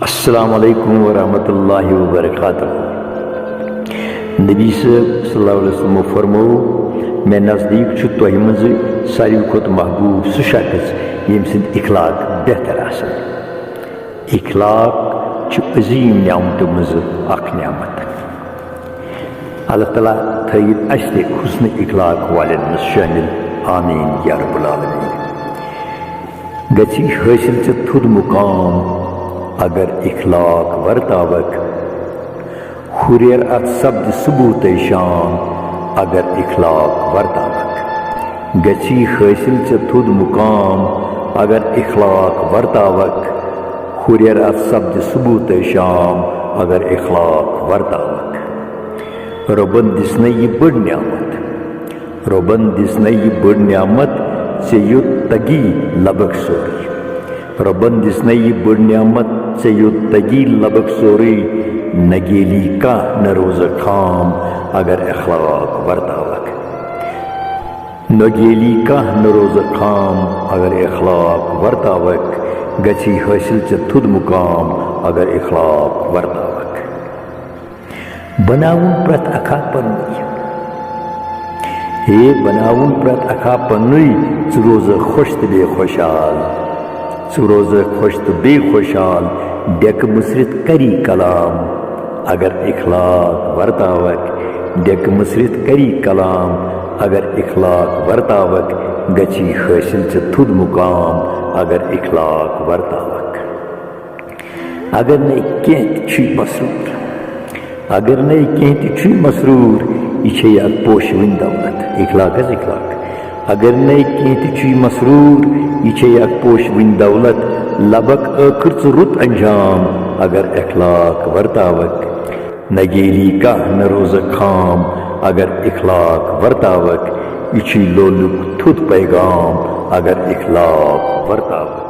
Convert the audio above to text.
السلام علیکم ورحمۃ اللہ وبرکاتہ۔ نبی صلی اللہ علیہ وسلم فرمو میں نزدیک تہ مز ساروی کھت محبوب سہ شخص یم سند اخلاق بہتر آسن۔ اخلاق عظیم نعمتوں مز اخ نعمت۔ اللہ تعالیٰ تھیت اس تہ حسن اخلاق والن مز شامل، آمین یا رب العالمین۔ گچھی حاصل ژے تھود مقام اگر اخلاق ورتاوک، ہریر ات سپد ثبوت شان اگر اخلاق ورتاوک۔ گچھی حاصل ژے تھود مقام اگر اخلاق ورتاوک، ہریر ات سپد ثبوت شان اگر اخلاق ورتاوک۔ ربن دسنے یہ بڑ نعمت، ربن دسنے یہ بڑ نعمت ژے یوت تگی لبک سوری۔ ربن دسنے یہ بڑ نعمت ژے یوت تگی لبک سوری، نگیلی کا نہ روز خام اگر اخلاق ورتاوک۔ نگیلی کا نہ روز خام اگر اخلاق ورتاوک، گچھی حاصل ژے تھود مقام اگر اخلاق ورتاوک۔ بناون پرت اکھا پنوی، ہے بناون پرت اکھا پنوی، ژٕ روز خوش تہ بے خوشحال، ژٕ روز خوش تہ بے خوشحال، ڈیک مسرت کری کلام اگر اخلاق ورتاوک۔ ڈیک مسرت کری کلام اگر اخلاق ورتاوک، گچھی حاصل ژے تھود مقام اگر اخلاق ورتاوک۔ اگر نئی کینٛہہ تہ چھُے مسرور، اگر نئی کینٛہہ تہ چھُے مسرور، یہ چھے اکھ پوشوٕنۍ دولت۔ اخلاق حظ اخلاق۔ اگر نئی کینٛہہ تہ چھُے مسرور، یہ چھے اکھ پوشوٕنۍ دولت، لبک ٲخر ژٕ رُت انجام اگر اخلاق ورتاوک۔ نہ گیلی کانٛہہ نہ روزِ خام اگر اخلاق ورتاوک، یہ چھُے لولُک تھوٚد پیغام اگر اخلاق ورتاوک۔